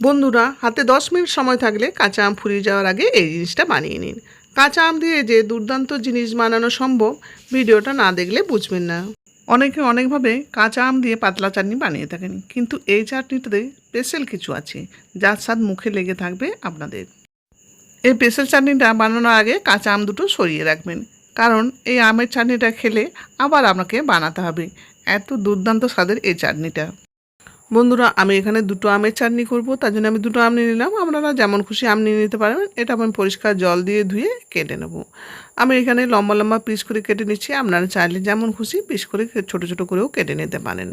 বন্ধুরা, হাতে 10 মিনিট সময় থাকলে কাঁচা আম ফুরিয়ে যাওয়ার আগে এই জিনিসটা বানিয়ে নিন। কাঁচা আম দিয়ে যে দুর্দান্ত জিনিস বানানো সম্ভব, ভিডিওটা না দেখলে বুঝবেন না। অনেকে অনেকভাবে কাঁচা আম দিয়ে পাতলা চাটনি বানিয়ে থাকেন, কিন্তু এই চাটনিটাতে স্পেশাল কিছু আছে যার স্বাদ মুখে লেগে থাকবে আপনাদের। এই স্পেশাল চাটনিটা বানানোর আগে কাঁচা আম দুটো সরিয়ে রাখবেন, কারণ এই আমের চাটনিটা খেলে আবার আপনাকে বানাতে হবে। এত দুর্দান্ত স্বাদের এই চাটনিটা। বন্ধুরা, আমি এখানে দুটো আমের চাটনি করব, তার জন্য আমি দুটো আম নিয়ে নিলাম। আপনারা যেমন খুশি আম নিয়ে নিতে পারবেন। এটা আমি পরিষ্কার জল দিয়ে ধুয়ে কেটে নেব। আমি এখানে লম্বা লম্বা পিস করে কেটে নিচ্ছি। আপনারা চাইলে যেমন খুশি পিস করে ছোট ছোট করেও কেটে নিতে পারেন।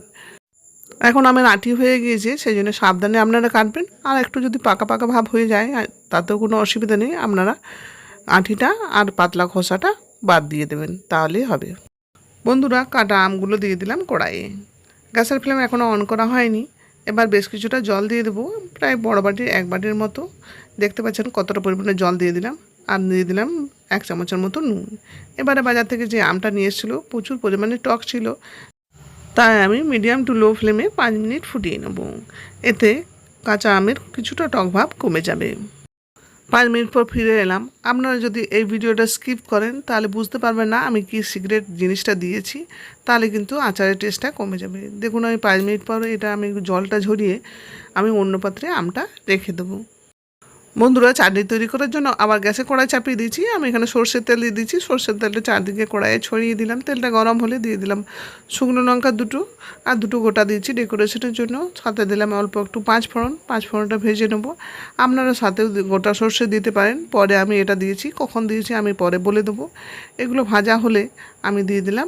এখন আমের আঁটি হয়ে গিয়েছে, সেই জন্য সাবধানে আপনারা কাটবেন। আর একটু যদি পাকা পাকা ভাব হয়ে যায় তাতেও কোনো অসুবিধা নেই, আপনারা আঁটিটা আর পাতলা খোসাটা বাদ দিয়ে দেবেন, তাহলেই হবে। বন্ধুরা, কাটা আমগুলো দিয়ে দিলাম কড়াইয়ে। গ্যাসের ফ্লেম এখনও অন করা হয়নি। এবার বেশ কিছুটা জল দিয়ে দেবো, প্রায় বড় বাটির 1 বাটির মতো। দেখতে পাচ্ছেন কতটা পরিমাণে জল দিয়ে দিলাম। আর দিয়ে দিলাম 1 চামচের মতো নুন। এবারে বাজার থেকে যে আমটা নিয়ে এসেছিলো প্রচুর পরিমাণে টক ছিল, তাই আমি মিডিয়াম টু লো ফ্লেমে 5 মিনিট ফুটিয়ে নেব। এতে কাঁচা আমের কিছুটা টক ভাব কমে যাবে। 5 মিনিট পর ফিরে এলাম। আপনারা যদি এই ভিডিওটা স্কিপ করেন তাহলে বুঝতে পারবেন না আমি কি সিক্রেট জিনিসটা দিয়েছি, তাহলে কিন্তু আচারের টেস্টটা কমে যাবে। দেখুন, আমি 5 মিনিট পর এটা আমি জলটা ঝরিয়ে আমি অন্য পাত্রে আমটা রেখে দেবো। বন্ধুরা, চাটনি তৈরি করার জন্য আবার গ্যাসে কড়াই চাপিয়ে দিয়েছি। আমি এখানে সর্ষের তেল দিয়ে দিচ্ছি। সর্ষের তেলটা চারদিকে কড়াইয়ে ছড়িয়ে দিলাম। তেলটা গরম হলে দিয়ে দিলাম শুকনো লঙ্কা দুটো, আর দুটো গোটা দিয়েছি ডেকোরেশনের জন্য। সাথে দিলাম অল্প একটু 5 ফোড়ন। 5 ফোড়নটা ভেজে নেবো। আপনারা সাথেও গোটা সর্ষে দিতে পারেন। পরে আমি এটা দিয়েছি, কখন দিয়েছি আমি পরে বলে দেবো। এগুলো ভাজা হলে আমি দিয়ে দিলাম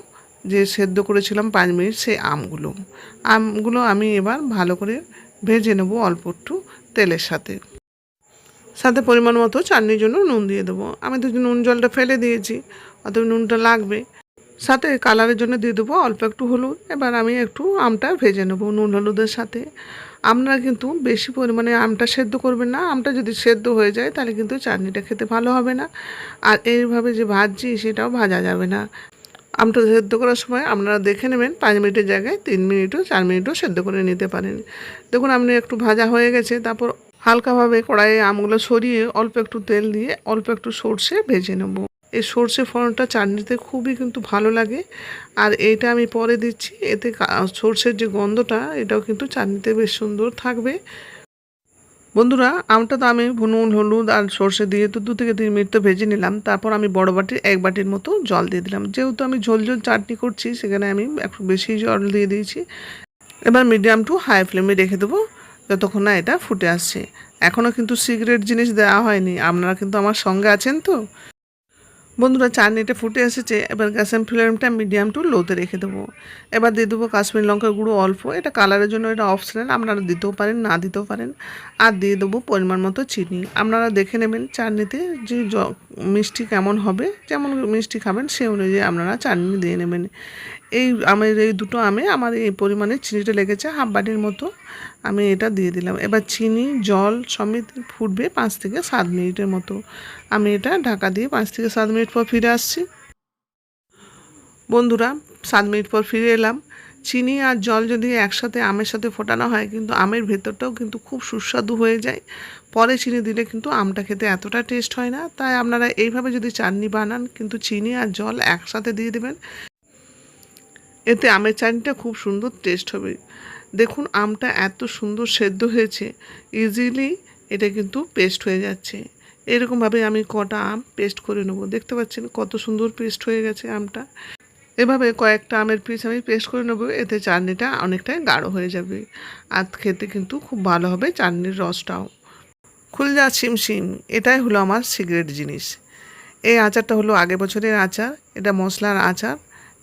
যে সেদ্ধ করেছিলাম 5 মিনিট সেই আমগুলো আমি এবার ভালো করে ভেজে নেবো অল্প একটু তেলের সাথে। সাথে পরিমাণ মতো চাটনির জন্য নুন দিয়ে দেবো। আমি তো নুন জলটা ফেলে দিয়েছি, অতএব নুনটা লাগবে। সাথে কালারের জন্য দিয়ে দেবো অল্প একটু হলুদ। এবার আমি একটু আমটা ভেজে নেবো নুন হলুদের সাথে। আপনারা কিন্তু বেশি পরিমাণে আমটা সেদ্ধ করবেন না। আমটা যদি সেদ্ধ হয়ে যায় তাহলে কিন্তু চাটনিটা খেতে ভালো হবে না। আর এইভাবে যে ভাজছি সেটাও ভাজা যাবে না। আমটা সেদ্ধ করার সময় আপনারা দেখে নেবেন 5 মিনিটের জায়গায় 3 মিনিটও 4 মিনিটও সেদ্ধ করে নিতে পারেন। দেখুন, আপনি একটু ভাজা হয়ে গেছে। তারপর হালকাভাবে কড়াইয়ে আমগুলো সরিয়ে অল্প একটু তেল দিয়ে অল্প একটু সর্ষে ভেজে নেব। এই সর্ষে ফোড়নটা চাটনিতে খুবই কিন্তু ভালো লাগে। আর এইটা আমি পরে দিচ্ছি, এতে সর্ষের যে গন্ধটা এটাও কিন্তু চাটনিতে বেশ সুন্দর থাকবে। বন্ধুরা, আমটা তো আমি নুন হলুদ আর সর্ষে দিয়ে তো 2 থেকে 3 মিনিট তো ভেজে নিলাম। তারপর আমি বড় বাটির 1 বাটির মতো জল দিয়ে দিলাম। যেহেতু আমি ঝোল ঝোল চাটনি করছি, সেখানে আমি একটু বেশি জল দিয়ে দিয়েছি। এবার মিডিয়াম টু হাই ফ্লেমে রেখে দেবো যতক্ষণ না এটা ফুটে আসছে। এখনও কিন্তু সিক্রেট জিনিস দেওয়া হয়নি, আপনারা কিন্তু আমার সঙ্গে আছেন তো। বন্ধুরা, চাটনিটা ফুটে এসেছে। এবার গ্যাসের ফ্লেমটা মিডিয়াম টু লোতে রেখে দেবো। এবার দিয়ে দেবো কাশ্মীরি লঙ্কার গুঁড়ো অল্প। এটা কালারের জন্য, এটা অপশনাল, আপনারা দিতেও পারেন না দিতেও পারেন। আর দিয়ে দেবো পরিমাণ মতো চিনি। আপনারা দেখে নেবেন চাটনিতে যে মিষ্টি কেমন হবে, যেমন মিষ্টি খাবেন সেই অনুযায়ী আপনারা চাটনি দিয়ে নেবেন। এই দুটো আমে আমার এই পরিমাণে চিনিটা লেগেছে, হাফ বাটির মতো। আমি এটা দিয়ে দিলাম। এবার চিনি জল সমেত ফুটবে 5 থেকে 7 মিনিটের মতো। আমি এটা ঢাকা দিয়ে 5 থেকে 7 মিনিট পর ফিরে আসছি। বন্ধুরা, 7 মিনিট পর ফিরে এলাম। চিনি আর জল যদি একসাথে আমের সাথে ফোটানো হয় কিন্তু আমের ভেতরটাও কিন্তু খুব সুস্বাদু হয়ে যায়। পরে চিনি দিলে কিন্তু আমটা খেতে এতটা টেস্ট হয় না। তাই আপনারা এইভাবে যদি চাটনি বানান কিন্তু চিনি আর জল একসাথে দিয়ে দেবেন, এতে আমের চাটনিটা খুব সুন্দর টেস্ট হবে। দেখুন, আমটা এত সুন্দর সেদ্ধ হয়েছে, ইজিলি এটা কিন্তু পেস্ট হয়ে যাচ্ছে। এরকমভাবে আমি কটা আম পেস্ট করে নেবো। দেখতে পাচ্ছেন কত সুন্দর পেস্ট হয়ে গেছে আমটা। এভাবে কয়েকটা আমের পিস আমি পেস্ট করে নেবো, এতে চাটনিটা অনেকটাই গাঢ় হয়ে যাবে। আর খেতে কিন্তু খুব ভালো হবে চাটনির রসটাও। খুলজা ছিমছিম, এটাই হলো আমার সিক্রেট জিনিস। এই আচারটা হলো আগের বছরের আচার। এটা মশলার আচার,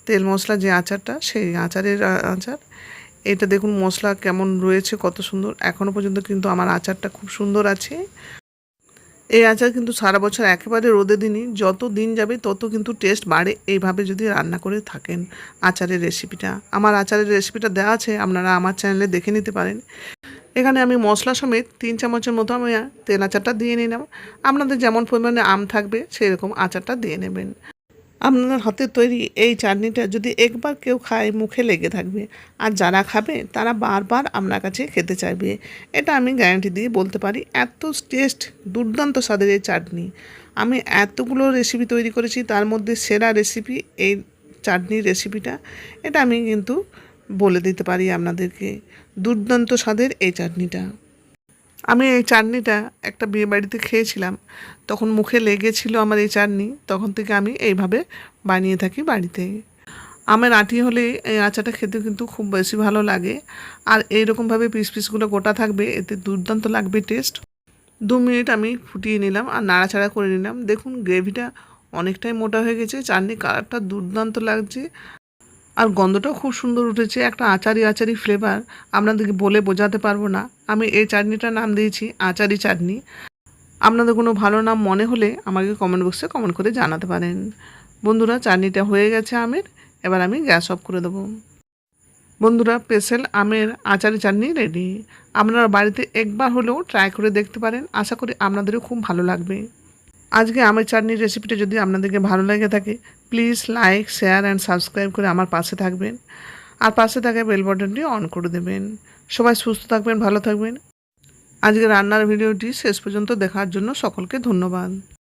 তেল মশলা যে আচারটা সেই আচারের আচার। এটা দেখুন মশলা কেমন রয়েছে, কত সুন্দর। এখনও পর্যন্ত কিন্তু আমার আচারটা খুব সুন্দর আছে। এই আচার কিন্তু সারা বছর একেবারে রোদে দিনই, যত দিন যাবে তত কিন্তু টেস্ট বাড়ে এইভাবে যদি রান্না করে থাকেন। আচারের রেসিপিটা, আমার আচারের রেসিপিটা দেওয়া আছে, আপনারা আমার চ্যানেলে দেখে নিতে পারেন। এখানে আমি মশলা সমেত 3 চামচের মতো আমি তেল আচারটা দিয়ে নিলাম। আপনাদের যেমন পরিমাণে আম থাকবে সেই রকম আচারটা দিয়ে নেবেন। আপনার হাতের তৈরি এই চাটনিটা যদি একবার কেউ খায় মুখে লেগে থাকবে, আর যারা খাবে তারা বারবার আপনার কাছে খেতে চাইবে। এটা আমি গ্যারান্টি দিয়ে বলতে পারি। এত টেস্ট, দুর্দান্ত স্বাদের এই চাটনি। আমি এতগুলো রেসিপি তৈরি করেছি, তার মধ্যে সেরা রেসিপি এই চাটনির রেসিপিটা। এটা আমি কিন্তু বলে দিতে পারি আপনাদেরকে, দুর্দান্ত স্বাদের এই চাটনিটা। আমি এই চাটনিটা একটা বিয়েবাড়িতে খেয়েছিলাম, তখন মুখে লেগেছিল আমার এই চাটনি। তখন থেকে আমি এইভাবে বানিয়ে থাকি বাড়িতে। আমের আঁটি হলে এই আচারটা খেতে কিন্তু খুব বেশি ভালো লাগে। আর এইরকমভাবে পিসগুলো গোটা থাকবে, এতে দুর্দান্ত লাগবে টেস্ট। 2 মিনিট আমি ফুটিয়ে নিলাম আর নাড়াচাড়া করে নিলাম। দেখুন গ্রেভিটা অনেকটাই মোটা হয়ে গেছে, চাটনি কালারটা দুর্দান্ত লাগছে, আর গন্ধটাও খুব সুন্দর উঠেছে। একটা আচারি ফ্লেভার, আপনাদেরকে বলে বোঝাতে পারবো না। আমি এই চাটনিটার নাম দিয়েছি আচারি চাটনি। আপনাদের কোনো ভালো নাম মনে হলে আমাকে কমেন্ট বক্সে কমেন্ট করে জানাতে পারেন। বন্ধুরা, চাটনিটা হয়ে গেছে আমের, এবার আমি গ্যাস অফ করে দেবো। বন্ধুরা, স্পেশাল আমের আচারি চাটনি রেডি। আপনারা বাড়িতে একবার হলেও ট্রাই করে দেখতে পারেন, আশা করি আপনাদেরও খুব ভালো লাগবে। আজকে আমের চাটনির রেসিপিটা যদি আপনাদেরকে ভালো লেগে থাকে, please like, share and subscribe করে আমার পাশে থাকবেন, আর পাশে থাকা বেল বাটনটি অন করে দেবেন। সবাই সুস্থ থাকবেন, ভালো থাকবেন। আজকে রান্নার ভিডিওটি শেষ পর্যন্ত দেখার জন্য সকলকে ধন্যবাদ।